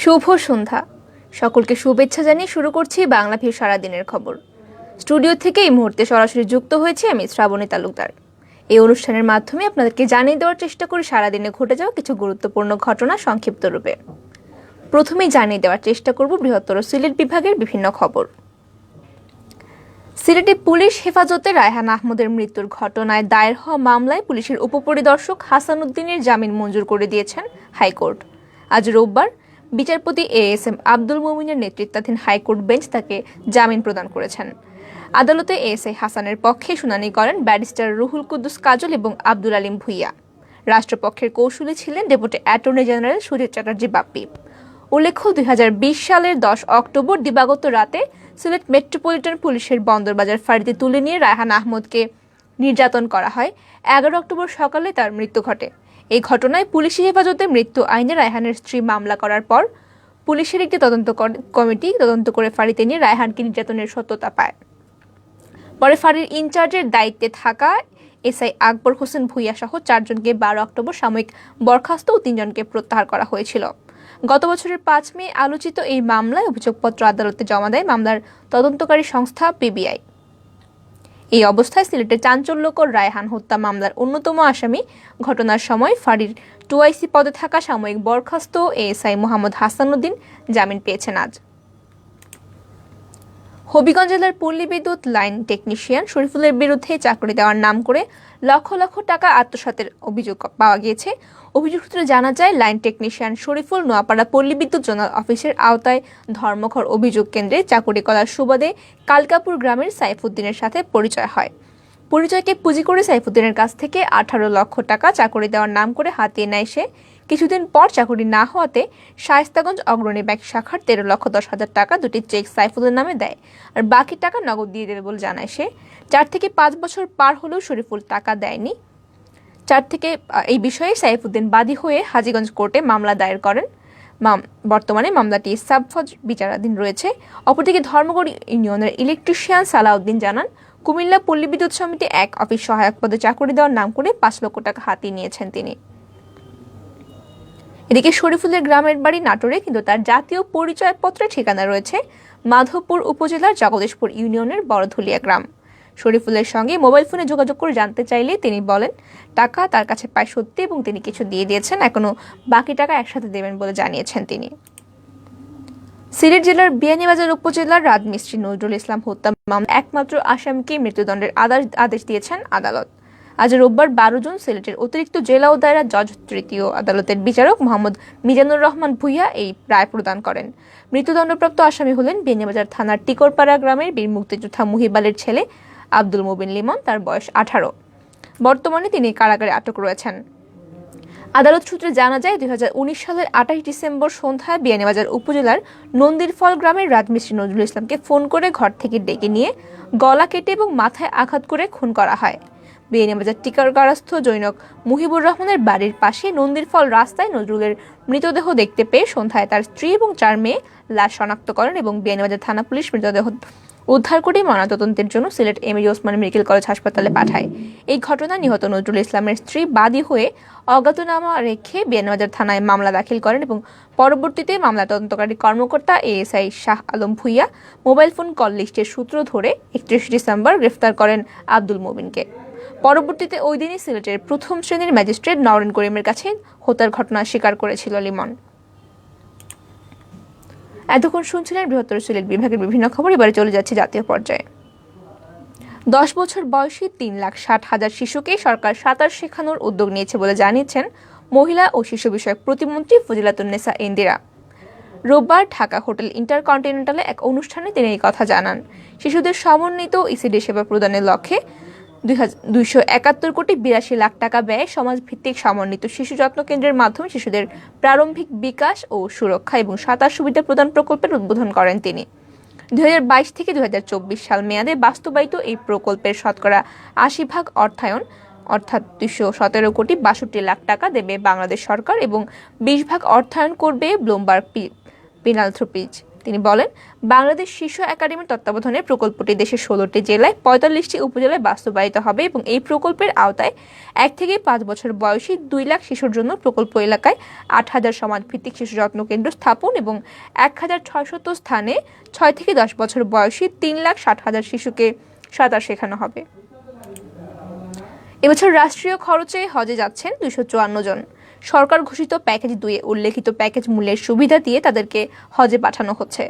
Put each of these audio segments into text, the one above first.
শুভ সন্ধ্যা। সকলকে শুভেচ্ছা জানিয়ে শুরু করছি বাংলাভিউ সারাদিনের খবর। স্টুডিও থেকে এই মুহূর্তে সরাসরি যুক্ত হয়েছি আমি শ্রাবণী তালুকদার। এই অনুষ্ঠানের মাধ্যমে আপনাদেরকে জানিয়ে দেওয়ার চেষ্টা করি সারাদিনে ঘটে যাওয়া কিছু গুরুত্বপূর্ণ ঘটনা সংক্ষিপ্ত রূপে। প্রথমেই জানিয়ে দেওয়ার চেষ্টা করব বৃহত্তর সিলেট বিভাগের বিভিন্ন খবর। সিলেটে পুলিশ হেফাজতে রায়হান আহমদের মৃত্যুর ঘটনায় দায়ের হওয়া মামলায় পুলিশের উপপরিদর্শক হাসান উদ্দিনের জামিন মঞ্জুর করে দিয়েছেন হাইকোর্ট। আজ রোববার বিচারপতি এএসএম আব্দুল মুমিনের নেতৃত্বাধীন হাইকোর্ট বেঞ্চ তাকে জামিন প্রদান করেছেন। আদালতে এসআই হাসানের পক্ষে শুনানি করেন ব্যারিস্টার রুহুল কুদ্দুস কাজল এবং আব্দুল আলিম ভুইয়া। রাষ্ট্রপক্ষের কৌঁসুলি ছিলেন deputy attorney general Sudhir Chatterjee Bappi. উল্লেখ্য 2020 সালের 10 অক্টোবর দিবাগত রাতে সিলেট মেট্রোপলিটন পুলিশের বন্দরবাজার ফাঁড়িতে তুলে নিয়ে রায়হান আহমদকে নির্যাতন করা হয়। 11 অক্টোবর সকালে তার মৃত্যু ঘটে। এই ঘটনায় পুলিশি হেফাজতে মৃত্যু আইনে রায়হানের স্ত্রী মামলা করার পর পুলিশের একটি তদন্ত কমিটি তদন্ত করে ফাঁড়িতে নিয়ে রায়হানকে নির্যাতনের সত্যতা পায়। পরে ফাঁড়ির ইনচার্জের দায়িত্বে থাকা এসআই আকবর হোসেন ভুইয়া সহ 4 জনকে 12 অক্টোবর সাময়িক বরখাস্ত ও 3 জনকে প্রত্যাহার করা হয়েছিল। গত বছরের 5 মে আলোচিত এই মামলায় অভিযোগপত্র আদালতে জমা দেয় মামলার তদন্তকারী সংস্থা পিবিআই। এই অবস্থায় সিলেটের চাঞ্চল্যকর রায়হান হত্যা মামলার অন্যতম আসামি ঘটনার সময় ফাঁড়ির 2IC পদে থাকা সাময়িক বরখাস্ত এএসআই মোহাম্মদ হাসান উদ্দিন জামিন পেয়েছেন আজ। হবিগঞ্জ জেলার পল্লী বিদ্যুৎ লাইন টেকনিশিয়ান শরীফুলের বিরুদ্ধে চাকরি দেওয়ার নাম করে লক্ষ লক্ষ টাকা আত্মসাতের অভিযোগ পাওয়া গিয়েছে। অভিযোগ সূত্রে জানা যায়, লাইন টেকনিশিয়ান শরীফুল নোয়াপাড়া পল্লী বিদ্যুৎ জোনাল অফিসের আওতায় ধর্মঘর অভিযোগ কেন্দ্রে চাকরি করার সুবাদে কালকাপুর গ্রামের সাইফুদ্দিনের সাথে পরিচয় হয়। পরিচয়কে পুঁজি করে সাইফুদ্দিনের কাছ থেকে 18 লক্ষ টাকা চাকরি দেওয়ার নাম করে হাতিয়ে নেয় সে। কিছুদিন পর চাকরি না হওয়াতে শায়েস্তাগঞ্জ অগ্রণী ব্যাংক শাখার 13,10,000 টাকা দুটি চেক সাইফুলের নামে দেয়, আর বাকি টাকা নগদ দিয়ে দেবে বলে জানায় সে। 4 থেকে 5 বছর পার হলেও শরীফুল টাকা দেয়নি। এই বিষয়ে সাইফুদ্দিন বাদী হয়ে হাজীগঞ্জ কোর্টে মামলা দায়ের করেন। বর্তমানে মামলাটি সাবফজ বিচারাধীন রয়েছে। অপরদিকে ধর্মগড় ইউনিয়নের ইলেকট্রিশিয়ান সালাউদ্দিন জানান, কুমিল্লা পল্লী বিদ্যুৎ সমিতি 1 অফিস সহায়ক পদে চাকরি দেওয়ার নাম করে 5 লক্ষ টাকা হাতিয়ে নিয়েছেন তিনি। এদিকে শরীফুলের গ্রামের বাড়ি নাটোরে, কিন্তু তার জাতীয় পরিচয়পত্রের ঠিকানা রয়েছে মাধবপুর উপজেলার জগদীশপুর ইউনিয়নের বড়ধুলিয়া গ্রাম। শরীফুলের সঙ্গে মোবাইল ফোনে যোগাযোগ করে জানতে চাইলে তিনি বলেন, টাকা তার কাছে পায় সত্যি এবং তিনি কিছু দিয়ে দিয়েছেন, এখনো বাকি টাকা একসাথে দেবেন বলে জানিয়েছেন তিনি। সিলেট জেলার বিয়ানীবাজার উপজেলার রাজমিস্ত্রি নজরুল ইসলাম হত্যা মামলার একমাত্র আসামিকে মৃত্যুদণ্ডের আদেশ দিয়েছেন আদালত। আজ রোববার 12 জুন সিলেটের অতিরিক্ত জেলা ও দায়রা জজ তৃতীয় আদালতের বিচারক মোহাম্মদ মিজানুর রহমান ভুইয়া এই রায় প্রদান করেন। মৃত্যুদণ্ডপ্রাপ্ত আসামি হলেন বিয়ানীবাজার থানার টিকরপাড়া গ্রামের বীর মুক্তিযোদ্ধা মুহিবালের ছেলে আব্দুল মুবিন লিমন। তার বয়স 18। বর্তমানে তিনি কারাগারে আটক রয়েছেন। আদালত সূত্রে জানা যায়, 2019 সালের 28 ডিসেম্বর সন্ধ্যায় বিয়ানীবাজার উপজেলার নন্দীরফল গ্রামের রাজমিস্ত্রি নজরুল ইসলামকে ফোন করে ঘর থেকে ডেকে নিয়ে গলা কেটে এবং মাথায় আঘাত করে খুন করা হয়। বিয়ানীবাজার টিকারগারস্থ জৈনক মুহিবুর রহমানের বাড়ির পাশে নন্দীরফল রাস্তায় নজরুলের মৃতদেহ দেখতে পেয়ে সন্ধ্যায় তার স্ত্রী এবং 4 মেয়ে লাশ শনাক্ত করেন এবং বিয়ানীবাজার থানা পুলিশ মৃতদেহ উদ্ধার করে ময়নাতদন্তের জন্য Sylhet MAG Osman medical college হাসপাতালে পাঠায়। এই ঘটনায় নিহত নজরুল ইসলামের স্ত্রী বাদী হয়ে অজ্ঞাতনামা রেখে বিয়ানীবাজার থানায় মামলা দাখিল করেন এবং পরবর্তীতে মামলা তদন্তকারী কর্মকর্তা ASI Shah Alam Bhuiyan mobile phone call লিস্টের সূত্র ধরে 31 ডিসেম্বর গ্রেফতার করেন আব্দুল মুবিনকে। পরবর্তীতে ওই দিনই সিলেটের প্রথম শ্রেণীর ম্যাজিস্ট্রেট নওরিন করিমের কাছে হত্যার ঘটনা স্বীকার করেছিল লিমন। এতক্ষণ শুনছিলেন বৃহত্তর সিলেট বিভাগের বিভিন্ন খবর। এবারে চলে যাচ্ছে জাতীয় পর্যায়ে। 10 বছর বয়সী 3,60,000 শিশুকে সরকার সাঁতার শেখানোর উদ্যোগ নিয়েছে বলে জানিয়েছেন মহিলা ও শিশু বিষয়ক প্রতিমন্ত্রী ফজিলাতুন্নেসা ইন্দিরা। রোববার ঢাকা হোটেল ইন্টারকন্টিনেন্টালে এক অনুষ্ঠানে তিনি এই কথা জানান। শিশুদের সমন্বিত ইসিডি সেবা প্রদানের লক্ষ্যে 271 কোটি 82 লাখ টাকা ব্যয়ে সমাজভিত্তিক সমন্বিত শিশু যত্ন কেন্দ্রের মাধ্যমে শিশুদের প্রারম্ভিক বিকাশ ও সুরক্ষা এবং সাঁতার সুবিধা প্রদান প্রকল্পের উদ্বোধন করেন তিনি। 2022 থেকে 2024 সাল মেয়াদে বাস্তবায়িত এই প্রকল্পের শতকরা 80% অর্থায়ন অর্থাৎ 217 কোটি 62 লাখ টাকা দেবে বাংলাদেশ সরকার এবং 20% অর্থায়ন করবে ব্লুমবার্গ পিনালথ্রোপিজ। তিনি বলেন, বাংলাদেশ শীর্ষ একাডেমির তত্ত্বাবধানে প্রকল্পটি দেশের 16টি জেলায় 45টি উপজেলায় বাস্তবায়িত হবে এবং এই প্রকল্পের আওতায় 1 থেকে 5 বছর বয়সী 2 লাখ শিশুর জন্য প্রকল্প এলাকায় 8,000 সমাজভিত্তিক শিশু যত্ন কেন্দ্র স্থাপন এবং 1,600 স্থানে 6 থেকে 10 বছর বয়সী 3,60,000 শিশুকে সাঁতার শেখানো হবে। এবছর রাষ্ট্রীয় খরচে হজে যাচ্ছেন 254 জন। সরকার ঘোষিত প্যাকেজ 2 উল্লেখিত প্যাকেজ মূল্যের সুবিধা দিয়ে তাদেরকে হজে পাঠানো হচ্ছে।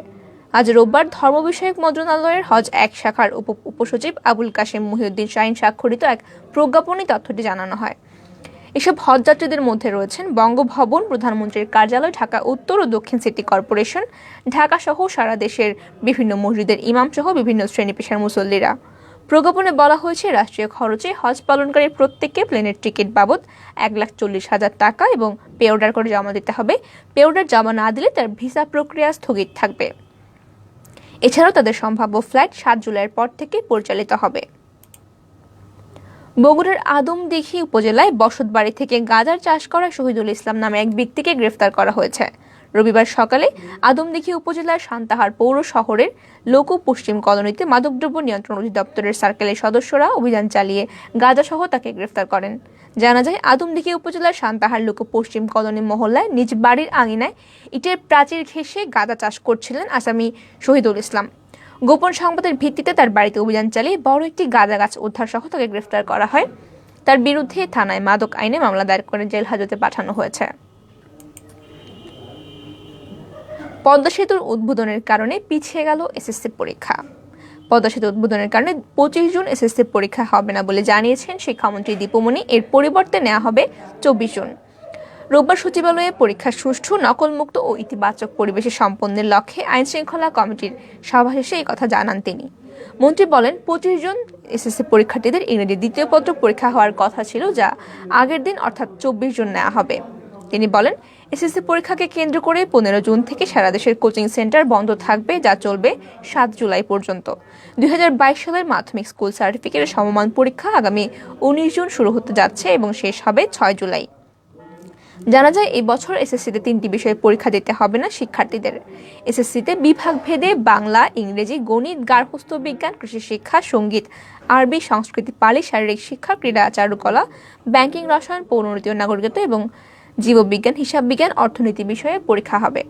আজ রোববার ধর্ম বিষয়ক মন্ত্রণালয়ের হজ 1 শাখার উপসচিব আবুল কাশেম মহিউদ্দিন শাহীন স্বাক্ষরিত এক প্রজ্ঞাপনে তথ্যটি জানানো হয়। এসব হজযাত্রীদের মধ্যে রয়েছেন বঙ্গভবন, প্রধানমন্ত্রীর কার্যালয়, ঢাকা উত্তর ও দক্ষিণ সিটি কর্পোরেশন, ঢাকা সহ সারা দেশের বিভিন্ন মসজিদের ইমাম সহ বিভিন্ন শ্রেণী পেশার মুসল্লিরা। প্রজ্ঞাপনে বলা হয়েছে, রাষ্ট্রীয় খরচে হজ পালনকারী প্রত্যেককে প্লেনের টিকিট বাবদ 1,40,000 টাকা এবং পে অর্ডার করে জমা দিতে হবে। পে অর্ডার জমা না দিলে তার ভিসা প্রক্রিয়া স্থগিত থাকবে। এছাড়াও তাদের সম্ভাব্য ফ্লাইট 7 জুলাইয়ের পর থেকে পরিচালিত হবে। বগুড়ার আদমদীঘি উপজেলায় বসতবাড়ি থেকে গাঁজার চাষ করা শহীদুল ইসলাম নামে এক ব্যক্তিকে গ্রেফতার করা হয়েছে। রবিবার সকালে আদমদীঘি উপজেলার সান্তাহার পৌর শহরের লোক পশ্চিম কলোনিতে মাদকদ্রব্য নিয়ন্ত্রণ অধিদপ্তরের সার্কেলের সদস্যরা অভিযান চালিয়ে গাঁজাসহ তাকে গ্রেফতার করেন। জানা যায়, আদমদীঘি উপজেলার সান্তাহার লোক পশ্চিম কলোনি মহল্লায় নিজ বাড়ির আঙিনায় ইটের প্রাচীর ঘেঁষে গাঁজা চাষ করছিলেন আসামি শহীদুল ইসলাম। গোপন সংবাদের ভিত্তিতে তার বাড়িতে অভিযান চালিয়ে বড় একটি গাঁজা গাছ উদ্ধার সহ তাকে গ্রেফতার করা হয়। তার বিরুদ্ধে থানায় মাদক আইনে মামলা দায়ের করে জেল হাজতে পাঠানো হয়েছে। পদ্মা সেতুর উদ্বোধনের কারণে পিছিয়ে গেল এসএসসি পরীক্ষা। পদ্মা সেতু উদ্বোধনের কারণে 25 জুন এসএসসি পরীক্ষা হবে না বলে জানিয়েছেন শিক্ষামন্ত্রী দীপুমণি। এর পরিবর্তে নেওয়া হবে 24 জুন। রোববার সচিবালয়ে পরীক্ষার সুষ্ঠু, নকলমুক্ত ও ইতিবাচক পরিবেশে সম্পন্নের লক্ষ্যে আইনশৃঙ্খলা কমিটির সভা শেষে এই কথা জানান তিনি। মন্ত্রী বলেন, 25 জুন এসএসসি পরীক্ষার্থীদের ইংরেজি দ্বিতীয় পত্র পরীক্ষা হওয়ার কথা ছিল, যা আগের দিন অর্থাৎ 24 জুন নেওয়া হবে। তিনি বলেন, এসএসসি পরীক্ষাকে কেন্দ্র করে 15 জুন থেকে সারা দেশের কোচিং সেন্টার বন্ধ থাকবে, যা চলবে 7 জুলাই পর্যন্ত। 2022 সালের মাধ্যমিক স্কুল সার্টিফিকেটের সমমান পরীক্ষা আগামী 19 জুন শুরু হতে যাচ্ছে এবং শেষ হবে 6 জুলাই। জানা যায়, এই বছর এসএসসিতে 3টি বিষয়ে পরীক্ষা দিতে হবে না শিক্ষার্থীদের। এসএসসিতে বিভাগ ভেদে বাংলা, ইংরেজি, গণিত, গার্হস্থ্য বিজ্ঞান, কৃষি শিক্ষা, সঙ্গীত, আরবি, সংস্কৃতি, পালি, শারীরিক শিক্ষা, ক্রীড়া, চারুকলা, ব্যাংকিং, রসায়ন, পৌরনীতি ও নাগরিকত্ব এবং জীববিজ্ঞান, হিসাব বিজ্ঞান, অর্থনীতি বিষয়ে পরীক্ষা হবে।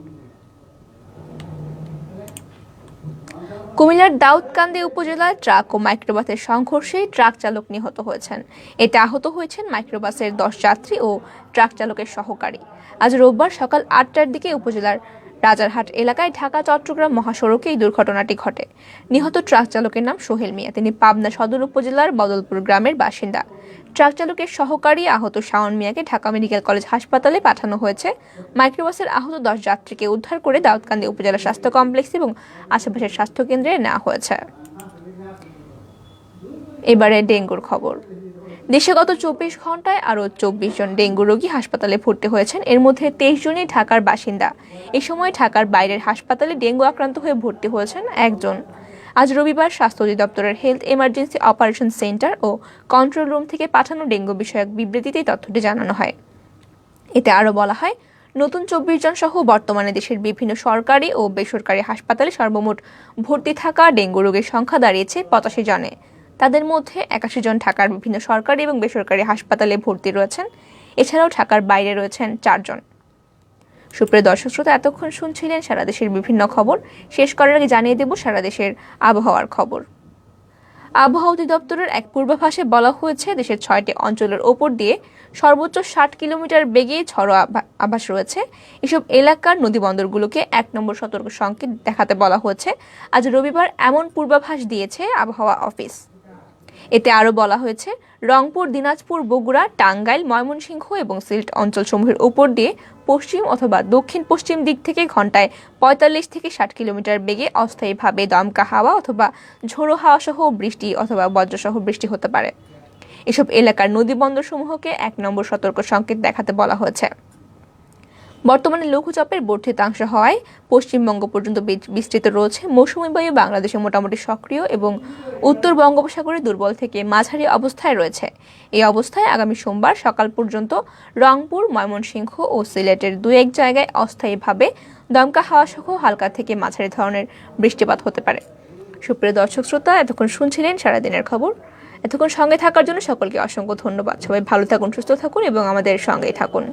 কুমিল্লার দাউদকান্দি উপজেলায় ট্রাক ও মাইক্রোবাসের সংঘর্ষে ট্রাক চালক নিহত হয়েছেন। এতে আহত হয়েছেন মাইক্রোবাসের 10 যাত্রী ও ট্রাক চালকের সহকারী। আজ রোববার সকাল 8টার দিকে উপজেলার রাজারহাট এলাকায় ঢাকা চট্টগ্রাম মহাসড়কে এই দুর্ঘটনাটি ঘটে। নিহত ট্রাক চালকের নাম সোহেল মিয়া। তিনি পাবনা সদর উপজেলার বদলপুর গ্রামের বাসিন্দা। ট্রাক চালকের সহকারী আহত শাওন মিয়াকে ঢাকা মেডিকেল কলেজ হাসপাতালে পাঠানো হয়েছে। মাইক্রোবাসের আহত 10 যাত্রীকে উদ্ধার করে দাউদকান্দি উপজেলা স্বাস্থ্য কমপ্লেক্স এবং আশেপাশের স্বাস্থ্য কেন্দ্রে নেওয়া হয়েছে। এবারে ডেঙ্গুর খবর। দেশে গত 24 ঘন্টায় আরও 24 জন ডেঙ্গু রোগী হাসপাতালে ভর্তি হয়েছেন। এর মধ্যে 23 জনই ঢাকার বাসিন্দা। এই সময় ঢাকার বাইরের হাসপাতালে ডেঙ্গু আক্রান্ত হয়ে ভর্তি হয়েছেন 1 জন। আজ রবিবার স্বাস্থ্য অধিদপ্তরের হেলথ এমার্জেন্সি অপারেশন সেন্টার ও কন্ট্রোল রুম থেকে পাঠানো ডেঙ্গু বিষয়ক বিবৃতিতে তথ্যটি জানানো হয়। এতে আরও বলা হয়, নতুন 24 জন সহ বর্তমানে দেশের বিভিন্ন সরকারি ও বেসরকারি হাসপাতালে সর্বমোট ভর্তি থাকা ডেঙ্গু রোগীর সংখ্যা দাঁড়িয়েছে 85 জনে। তাদের মধ্যে 81 জন ঢাকার বিভিন্ন সরকারি এবং বেসরকারি হাসপাতালে ভর্তি রয়েছেন। এছাড়াও ঢাকার বাইরে রয়েছেন 4 জন। সুপ্রিয় দর্শক শ্রোতা, এতক্ষণ শুনছিলেন সারা দেশের বিভিন্ন খবর। শেষ করার আগে জানিয়ে দেব সারা দেশের আবহাওয়ার খবর। আবহাওয়া অধিদপ্তরের এক পূর্বাভাসে বলা হয়েছে, দেশের 6টি অঞ্চলের ওপর দিয়ে সর্বোচ্চ 60 কিলোমিটার বেগে ঝড়ো আভাস রয়েছে। এসব এলাকার নদীবন্দরগুলোকে 1 নম্বর সতর্ক সংকেত দেখাতে বলা হয়েছে। আজ রবিবার এমন পূর্বাভাস দিয়েছে আবহাওয়া অফিস। এতে আরও বলা হয়েছে, রংপুর, দিনাজপুর, বগুড়া, টাঙ্গাইল, ময়মনসিংহ এবং সিলেট অঞ্চলসমূহের উপর দিয়ে পশ্চিম অথবা দক্ষিণ পশ্চিম দিক থেকে ঘন্টায় 45 থেকে 60 কিলোমিটার বেগে অস্থায়ীভাবে দমকা হাওয়া অথবা ঝোড়ো হাওয়া সহ বৃষ্টি অথবা বজ্রসহ বৃষ্টি হতে পারে। এসব এলাকার নদীবন্দরসমূহকে 1 নম্বর সতর্ক সংকেত দেখাতে বলা হয়েছে। বর্তমানে লঘুচাপের বর্ধিতাংশ হওয়ায় পশ্চিমবঙ্গ পর্যন্ত বিস্তৃত রয়েছে মৌসুমী বায়ু বাংলাদেশে মোটামুটি সক্রিয় এবং উত্তর বঙ্গোপসাগরে দুর্বল থেকে মাঝারি অবস্থায় রয়েছে। এই অবস্থায় আগামী সোমবার সকাল পর্যন্ত রংপুর, ময়মনসিংহ ও সিলেটের 2-1 জায়গায় অস্থায়ীভাবে দমকা হাওয়া সহ হালকা থেকে মাঝারি ধরনের বৃষ্টিপাত হতে পারে। সুপ্রিয় দর্শক শ্রোতা, এতক্ষণ শুনছিলেন সারাদিনের খবর। এতক্ষণ সঙ্গে থাকার জন্য সকলকে অসংখ্য ধন্যবাদ। সবাই ভালো থাকুন, সুস্থ থাকুন এবং আমাদের সঙ্গেই থাকুন।